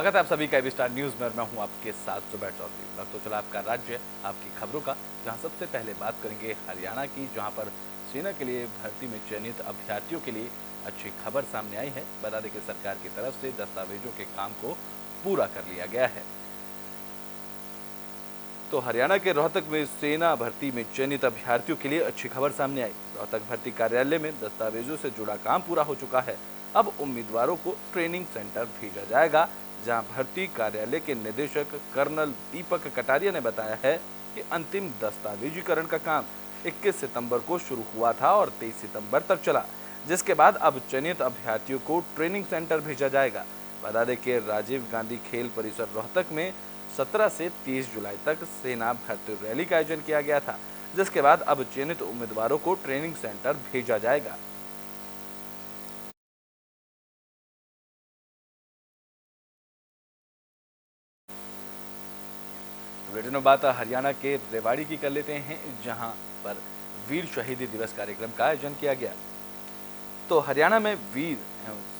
स्वागत है आप सभी का स्टार न्यूज में और मैं हूं आपके साथ जुबैर चौधरी। वक्त तो चला आपका राज्य आपकी खबरों का, जहां सबसे पहले बात करेंगे हरियाणा की, जहां पर सेना के लिए भर्ती में चयनित अभ्यर्थियों के लिए अच्छी खबर सामने आई है। बता दें कि सरकार की तरफ से दस्तावेजों के काम को पूरा कर लिया गया है। तो हरियाणा के रोहतक में सेना भर्ती में चयनित अभ्यर्थियों के लिए अच्छी खबर सामने आई। रोहतक भर्ती कार्यालय में दस्तावेजों से जुड़ा काम पूरा हो चुका है। अब उम्मीदवारों को ट्रेनिंग सेंटर भेजा जाएगा, जहां भर्ती कार्यालय के निदेशक कर्नल दीपक कटारिया ने बताया है कि अंतिम दस्तावेजीकरण का काम 21 सितंबर को शुरू हुआ था और 23 सितंबर तक चला, जिसके बाद अब चयनित अभ्यर्थियों को ट्रेनिंग सेंटर भेजा जाएगा। बता दें कि राजीव गांधी खेल परिसर रोहतक में 17 से 30 जुलाई तक सेना भर्ती रैली का आयोजन किया गया था, जिसके बाद अब चयनित उम्मीदवारों को ट्रेनिंग सेंटर भेजा जाएगा। बुलेटिन में बात हरियाणा के रेवाड़ी की कर लेते हैं, जहां पर वीर शहीदी दिवस कार्यक्रम का आयोजन किया गया। तो हरियाणा में वीर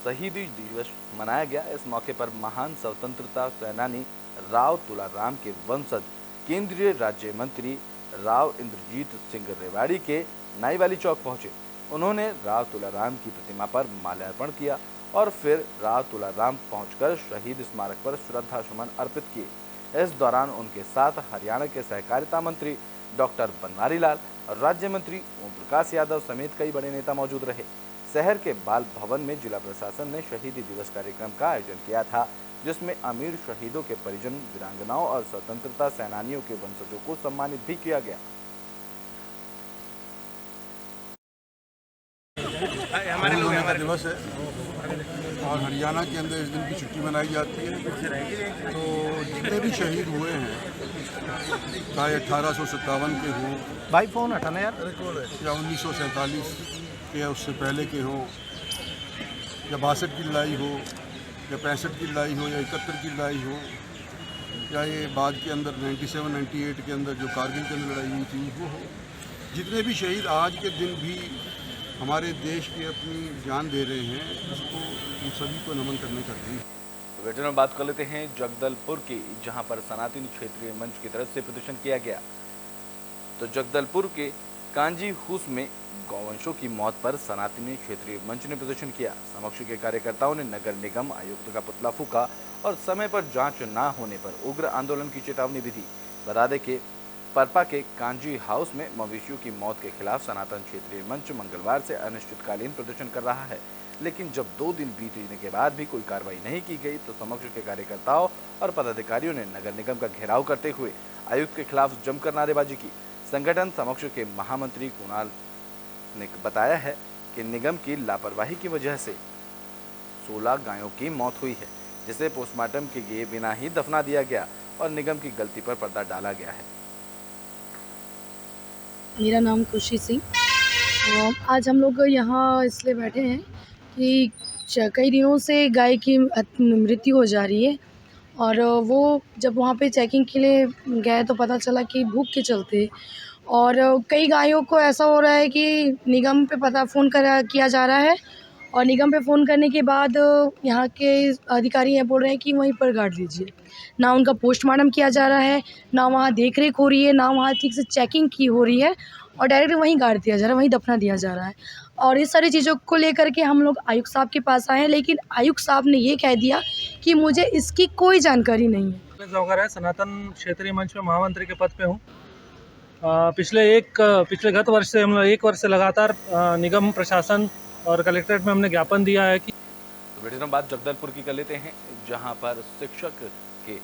शहीदी दिवस मनाया गया। इस मौके पर महान स्वतंत्रता सेनानी राव तुलाराम के वंशज केंद्रीय राज्य मंत्री राव इंद्रजीत सिंह रेवाड़ी के नाईवाली चौक पहुंचे। उन्होंने राव तुलाराम की प्रतिमा पर माल्यार्पण किया और फिर राव तुलाराम पहुंचकर शहीद स्मारक पर श्रद्धा सुमन अर्पित किए। इस दौरान उनके साथ हरियाणा के सहकारिता मंत्री डॉक्टर बनवारी लाल और राज्य मंत्री ओम प्रकाश यादव समेत कई बड़े नेता मौजूद रहे। शहर के बाल भवन में जिला प्रशासन ने शहीदी दिवस कार्यक्रम का आयोजन किया था, जिसमें अमीर शहीदों के परिजन, वीरांगनाओं और स्वतंत्रता सेनानियों के वंशजों को सम्मानित भी किया गया। हमारे दिवस है और हरियाणा के अंदर इस दिन की छुट्टी मनाई जाती है। तो जितने भी शहीद हुए हैं, चाहे 1857 के हों, भाई फोन हटाना यार, या 1947 के या उससे पहले के हों, या 62 की लड़ाई हो, या 65 की लड़ाई हो, या 71 की लड़ाई हो, या ये बाद के अंदर 97-98 के अंदर जो कारगिल के अंदर लड़ाई हुई थी वो हो, जितने भी शहीद आज के दिन भी हमारे देश की अपनी जान दे रहे हैं, उसको उन सभी को नमन करने का दिन। बुलेटिन में बात कर लेते हैं जगदलपुर की, जहां पर सनातनी क्षेत्रीय मंच की तरफ से प्रदर्शन किया गया। तो जगदलपुर के कांजी हुस में गौवंशों की मौत पर सनातनी क्षेत्रीय मंच ने प्रदर्शन किया। समक्ष के कार्यकर्ताओं ने नगर निगम आयुक्त का पुतला फूका और समय पर जांच न होने पर उग्र आंदोलन की चेतावनी भी दी। बता दें कि परपा के कांजी हाउस में मवेशियों की मौत के खिलाफ सनातन क्षेत्रीय मंच मंगलवार से अनिश्चितकालीन प्रदर्शन कर रहा है, लेकिन जब 2 दिन बीतने के बाद भी कोई कार्रवाई नहीं की गई तो समक्ष के कार्यकर्ताओं और पदाधिकारियों ने नगर निगम का घेराव करते हुए आयुक्त के खिलाफ जमकर नारेबाजी की। संगठन समक्ष के महामंत्री कुणाल ने बताया है कि निगम की लापरवाही की वजह से 16 गायों की मौत हुई है, जिसे पोस्टमार्टम के लिए बिना ही दफना दिया गया और निगम की गलती पर पर्दा डाला गया है। मेरा नाम खुशी सिंह। आज हम लोग यहाँ इसलिए बैठे हैं कि कई दिनों से गाय की मृत्यु हो जा रही है और वो जब वहाँ पे चेकिंग के लिए गए तो पता चला कि भूख के चलते और कई गायों को ऐसा हो रहा है कि निगम पे किया जा रहा है और निगम पे फ़ोन करने के बाद यहाँ के अधिकारी ये बोल रहे हैं कि वहीं पर गाड़ दीजिए। ना उनका पोस्टमार्टम किया जा रहा है, ना वहाँ देख रेख हो रही है, ना वहाँ ठीक से चेकिंग की हो रही है और डायरेक्ट वहीं गाड़ दिया जा रहा है, वहीं दफना दिया जा रहा है। और इस सारी चीज़ों को लेकर के हम लोग आयुक्त साहब के पास आए हैं, लेकिन आयुक्त साहब ने ये कह दिया कि मुझे इसकी कोई जानकारी नहीं है। जौहर है, सनातन क्षेत्रीय मंच में महामंत्री के पद पे हूँ। पिछले गत वर्ष से हम लोग 1 वर्ष से लगातार निगम प्रशासन और कलेक्ट्रेट में हमने ज्ञापन दिया है कि तो बात जगदलपुर की कर लेते हैं, जहां पर शिक्षक के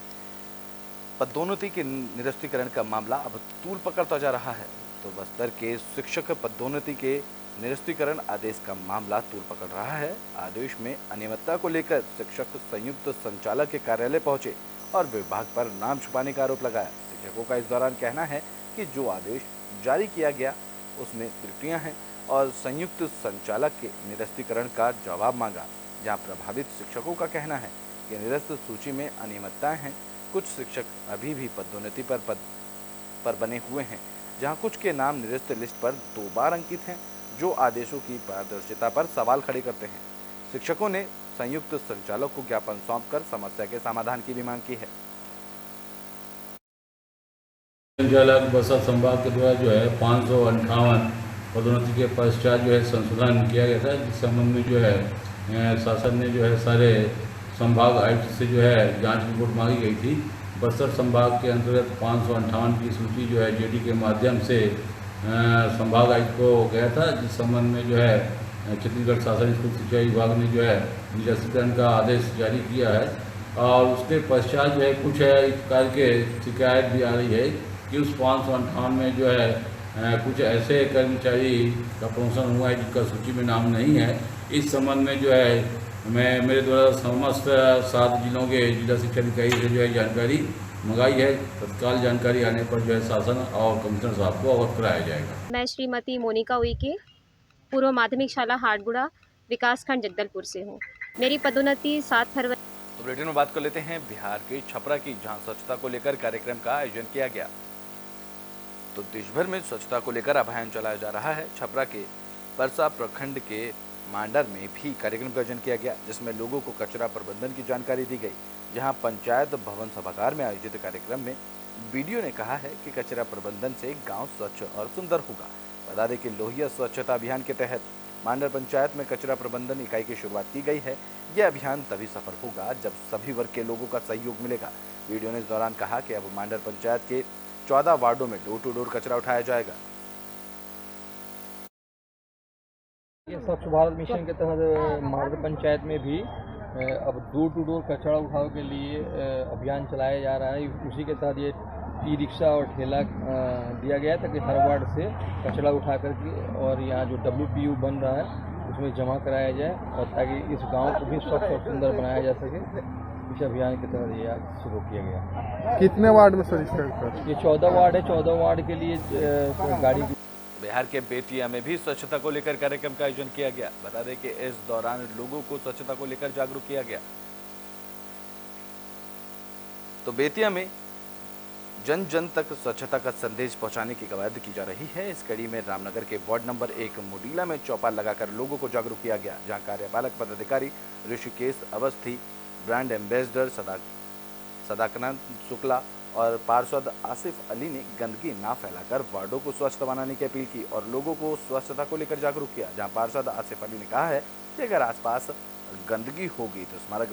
पदोन्नति के निरस्तीकरण का मामला अब तूल पकड़ता जा रहा है। तो बस्तर के शिक्षक पदोन्नति के निरस्तीकरण आदेश का मामला तूल पकड़ रहा है। आदेश में अनियमितता को लेकर शिक्षक संयुक्त संचालक के कार्यालय पहुंचे और विभाग पर नाम छुपाने का आरोप लगाया। शिक्षकों का इस दौरान कहना है कि जो आदेश जारी किया गया उसमें त्रुटियां हैं और संयुक्त संचालक के निरस्तीकरण का जवाब मांगा, जहां प्रभावित शिक्षकों का कहना है कि निरस्त सूची में अनियमितताएं हैं। कुछ शिक्षक अभी भी पदोन्नति पर बने हुए हैं, जहां कुछ के नाम निरस्त लिस्ट पर 2 बार अंकित हैं, जो आदेशों की पारदर्शिता पर सवाल खड़े करते हैं। शिक्षकों ने संयुक्त संचालक को ज्ञापन सौंपकर समस्या के समाधान की भी मांग की है। संचालक बस्तर संभाग के द्वारा जो है 558 पदोन्नति के पश्चात जो है संशोधन किया गया था, जिस संबंध में जो है शासन ने जो है सारे संभाग आयुक्त से जो है जांच रिपोर्ट मांगी गई थी। बस्तर संभाग के अंतर्गत 558 की सूची जो है जेडी के माध्यम से संभाग आयुक्त को गया था, जिस संबंध में जो है छत्तीसगढ़ शासन स्कूल शिक्षा विभाग ने जो है निरस्तीकरण का आदेश जारी किया है। और उसके पश्चात जो है कुछ इस प्रकार के शिकायत भी आ रही है कि उस 558 में जो है कुछ ऐसे कर्मचारी का प्रमोशन हुआ है जिनका सूची में नाम नहीं है। इस संबंध में जो है मेरे द्वारा समस्त 7 जिलों के जिला शिक्षा अधिकारी से जो है जानकारी मंगाई है। तत्काल जानकारी आने पर जो है शासन और कमिश्नर साहब को अवगत कराया जाएगा। मैं श्रीमती मोनिका उइके, पूर्व माध्यमिक शाला हाटगुड़ा, विकासखंड जगदलपुर से हूँ। मेरी पदोन्नति 7 फरवरी। तो बुलेटिन में बात कर लेते हैं बिहार के छपरा की, जहां स्वच्छता को लेकर कार्यक्रम का आयोजन किया गया। तो देश भर में स्वच्छता को लेकर अभियान चलाया जा रहा है। छपरा के परसा प्रखंड के मांडर में भी कार्यक्रम का आयोजन किया गया, जिसमें लोगों को कचरा प्रबंधन की जानकारी दी गई। जहां पंचायत भवन सभागार में आयोजित कार्यक्रम में बीडीओ ने कहा है कि कचरा प्रबंधन से गांव स्वच्छ और सुंदर होगा। बता दें कि लोहिया स्वच्छता अभियान के तहत मांडर पंचायत में कचरा प्रबंधन इकाई की शुरुआत की गई है। यह अभियान तभी सफल होगा जब सभी वर्ग के लोगों का सहयोग मिलेगा। वीडियो ने इस दौरान कहा कि अब मांडर पंचायत के 14 वार्डों में डोर टू डोर कचरा उठाया जाएगा। ये स्वच्छ भारत मिशन के तहत मांडर पंचायत में भी अब डोर टू डोर कचरा उठाव के लिए अभियान चलाया जा रहा है। उसी के तहत ये ई रिक्शा और ठेला दिया गया है ताकि हर वार्ड से कचरा उठा करके और यहाँ जो WPU बन रहा है उसमें जमा कराया जाए और ताकि इस गांव को भी स्वच्छ और सुंदर बनाया जा सके। इस अभियान के तहत ये आज शुरू किया गया। कितने वार्ड में सर इसका? ये 14 वार्ड है। 14 वार्ड के लिए गाड़ी। बिहार के बेतिया में भी स्वच्छता को लेकर कार्यक्रम का आयोजन किया गया। बता दें कि इस दौरान लोगों को स्वच्छता को लेकर जागरूक किया गया। तो बेतिया में जन जन तक स्वच्छता का संदेश पहुंचाने की कवायद की जा रही है। इस कड़ी में रामनगर के वार्ड नंबर 1 मुडीला में चौपाल लगाकर लोगों को जागरूक किया गया, जहां कार्यपालक पदाधिकारी ऋषिकेश अवस्थी, ब्रांड एम्बेसडर सदाकनंद शुक्ला और पार्षद आसिफ अली ने गंदगी ना फैलाकर वार्डों को स्वच्छ बनाने की अपील की और लोगों को स्वच्छता को लेकर जागरूक किया। जहां पार्षद आसिफ अली ने कहा है कि अगर आसपास गंदगी होगी तो स्मारक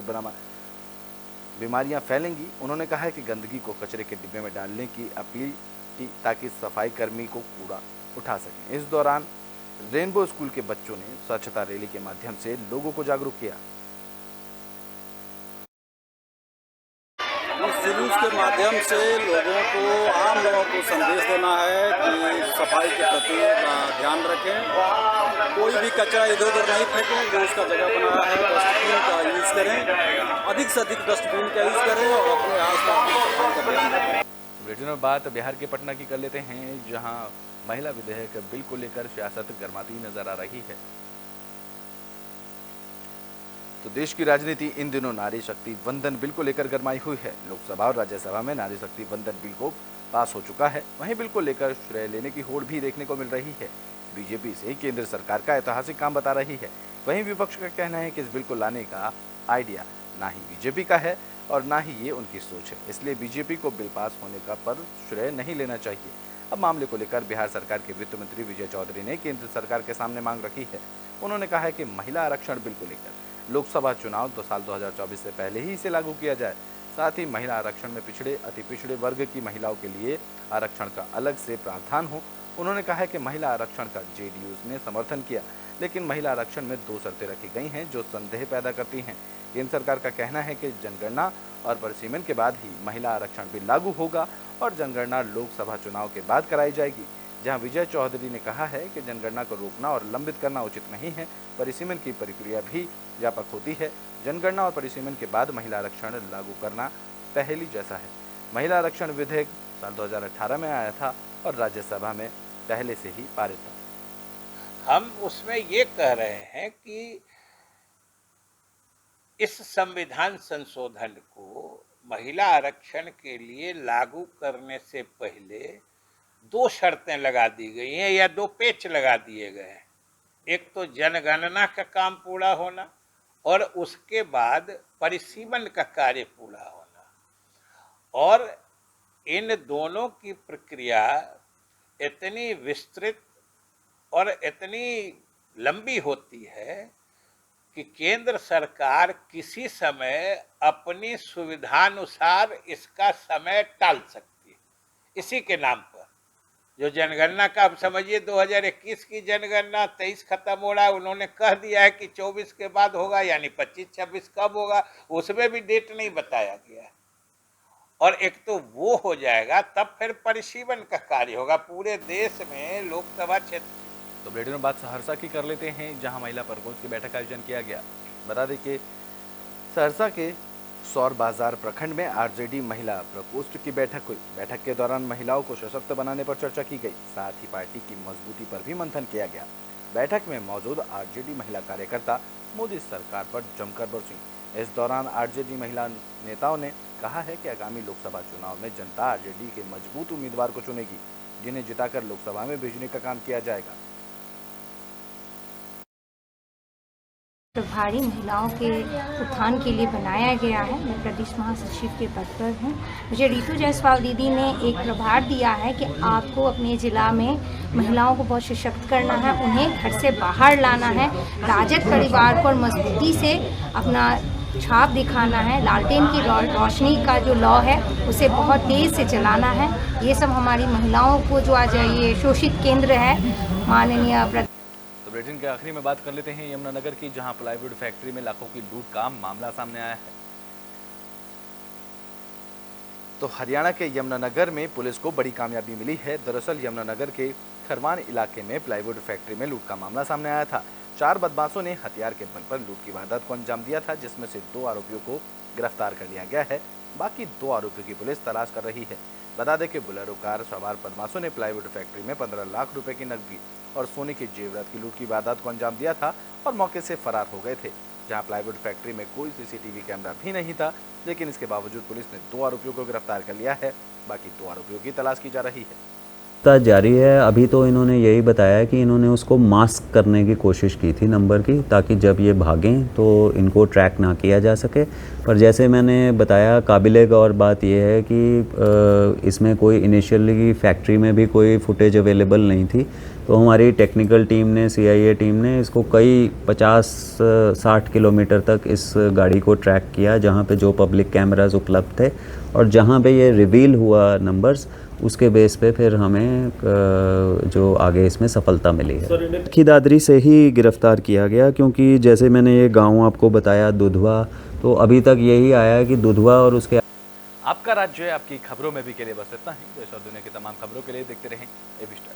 बीमारियां फैलेंगी। उन्होंने कहा है कि गंदगी को कचरे के डिब्बे में डालने की अपील की ताकि सफाई कर्मी को कूड़ा उठा सकें। इस दौरान रेनबो स्कूल के बच्चों ने स्वच्छता रैली के माध्यम से लोगों को जागरूक किया। इस जुलूस के माध्यम से आम लोगों को संदेश देना है कि सफाई के प्रति ध्यान रखें, कोई भी कचरा इधर उधर नहीं फेंकें। जो उसका जगह बनाया है डस्टबिन का यूज़ करें, अधिक से अधिक डस्टबिन का यूज़ करें और अपने आसपास की सफाई का ध्यान रखें। बुलेटिन में बात बिहार के पटना की कर लेते हैं, जहां महिला विधेयक बिल को लेकर सियासत गर्माती नजर आ रही है। तो देश की राजनीति इन दिनों नारी शक्ति वंदन बिल को लेकर गरमाई हुई है। लोकसभा और राज्यसभा में नारी शक्ति वंदन बिल को पास हो चुका है। वहीं बिल को लेकर श्रेय लेने की होड़ भी देखने को मिल रही है। बीजेपी से केंद्र सरकार का ऐतिहासिक काम बता रही है। वहीं विपक्ष का कहना है कि इस बिल को लाने का आइडिया ना ही बीजेपी का है और ना ही ये उनकी सोच है, इसलिए बीजेपी को बिल पास होने का पर श्रेय नहीं लेना चाहिए। अब मामले को लेकर बिहार सरकार के वित्त मंत्री विजय चौधरी ने केंद्र सरकार के सामने मांग रखी है। उन्होंने कहा है कि महिला आरक्षण बिल को लेकर लोकसभा चुनाव तो साल 2024 से पहले ही इसे लागू किया जाए। साथ ही महिला आरक्षण में पिछड़े अति पिछड़े वर्ग की महिलाओं के लिए आरक्षण का अलग से प्रावधान हो। उन्होंने कहा है कि महिला आरक्षण का जेडीयू ने समर्थन किया, लेकिन महिला आरक्षण में 2 शर्तें रखी गई हैं जो संदेह पैदा करती हैं। केंद्र सरकार का कहना है कि जनगणना और परिसीमन के बाद ही महिला आरक्षण बिल लागू होगा और जनगणना लोकसभा चुनाव के बाद कराई जाएगी। जहां विजय चौधरी ने कहा है कि जनगणना को रोकना और लंबित करना उचित नहीं है। परिसीमन की प्रक्रिया भी व्यापक होती है। जनगणना और परिसीमन के बाद महिला आरक्षण लागू करना पहली जैसा है। महिला आरक्षण विधेयक साल 2018 में आया था और राज्यसभा में पहले से ही पारित था। हम उसमें ये कह रहे हैं कि इस संविधान संशोधन को महिला आरक्षण के लिए लागू करने से पहले 2 शर्तें लगा दी गई हैं या 2 पेच लगा दिए गए हैं। एक तो जनगणना का काम पूरा होना और उसके बाद परिसीमन का कार्य पूरा होना, और इन दोनों की प्रक्रिया इतनी विस्तृत और इतनी लंबी होती है कि केंद्र सरकार किसी समय अपनी सुविधानुसार इसका समय टाल सकती है। इसी के नाम पर जो जनगणना का, अब समझिए 2021 की जनगणना 23 खत्म हो रहा है, उन्होंने कह दिया है कि 24 के बाद होगा, यानी 25-26 कब होगा उसमें भी डेट नहीं बताया गया है। और एक तो वो हो जाएगा, तब फिर परिसीमन का कार्य होगा पूरे देश में लोकसभा क्षेत्र। तो बुलेटिन में बात सहरसा की कर लेते हैं, जहां महिला प्रकोष्ठ की बैठक का आयोजन किया गया। बता दें कि सहरसा के सौर बाजार प्रखंड में आरजेडी महिला प्रकोष्ठ की बैठक हुई। बैठक के दौरान महिलाओं को सशक्त बनाने पर चर्चा की गई, साथ ही पार्टी की मजबूती पर भी मंथन किया गया। बैठक में मौजूद आरजेडी महिला कार्यकर्ता मोदी सरकार पर जमकर बरसीं। इस दौरान आरजेडी महिला नेताओं ने कहा है कि आगामी लोकसभा चुनाव में जनता आरजेडी के मजबूत उम्मीदवार को चुनेगी, जिन्हें जिताकर लोकसभा में भेजने का काम किया जाएगा। प्रभारी महिलाओं के उत्थान के लिए बनाया गया है। मैं प्रदेश महासचिव के पद पर हूँ। मुझे रितु जायसवाल दीदी ने एक प्रभार दिया है कि आपको अपने ज़िला में महिलाओं को बहुत सशक्त करना है, उन्हें घर से बाहर लाना है, राजद परिवार पर मजबूती से अपना छाप दिखाना है, लालटेन की रोशनी का जो लॉ है उसे बहुत तेज़ से चलाना है। ये सब हमारी महिलाओं को जो आज ये शोषित केंद्र है माननीय। तो बुलेटिन के आखिरी में बात कर लेते हैं यमुनानगर की, जहां प्लाईवुड फैक्ट्री में लाखों की लूट का मामला सामने आया है। तो हरियाणा के यमुनानगर में पुलिस को बड़ी कामयाबी मिली है। दरअसल यमुनानगर के खरवान इलाके में प्लाईवुड फैक्ट्री में लूट का मामला सामने आया था। 4 बदमाशों ने हथियार के बल पर लूट की वारदात को अंजाम दिया था, जिसमें से 2 आरोपियों को गिरफ्तार कर लिया गया है। बाकी 2 आरोपियों की पुलिस तलाश कर रही है। बता दें कि बुलेरो कार सवार बदमाशों ने प्लाईवुड फैक्ट्री में 15 लाख रुपए की नकदी और सोने के जेवरात की लूट की वारदात को अंजाम दिया था और मौके से फरार हो गए थे। जहां प्लाईवुड फैक्ट्री में कोई सीसीटीवी कैमरा भी नहीं था, लेकिन इसके बावजूद पुलिस ने 2 आरोपियों को गिरफ्तार कर लिया है। बाकी 2 आरोपियों की तलाश की जा रही है। जारी है। अभी तो इन्होंने यही बताया कि इन्होंने उसको मास्क करने की कोशिश की थी नंबर की, ताकि जब ये भागें तो इनको ट्रैक ना किया जा सके। पर जैसे मैंने बताया, काबिले गौर बात यह है कि इसमें कोई इनिशियली फैक्ट्री में भी कोई फुटेज अवेलेबल नहीं थी, तो हमारी टेक्निकल टीम ने, CIA टीम ने इसको कई 50-60 किलोमीटर तक इस गाड़ी को ट्रैक किया, जहाँ पे जो पब्लिक कैमरास उपलब्ध थे, और जहाँ पे ये रिवील हुआ नंबर्स, उसके बेस पे फिर हमें जो आगे इसमें सफलता मिली है। की दादरी से ही गिरफ्तार किया गया, क्योंकि जैसे मैंने ये गांव आपको बताया दुधवा, तो अभी तक यही आया है कि दुधवा और उसके आपका राज्य आपकी खबरों में भी के लिए बस इतना ही। देश और दुनिया की तमाम खबरों के लिए देखते रहें एबी स्टार।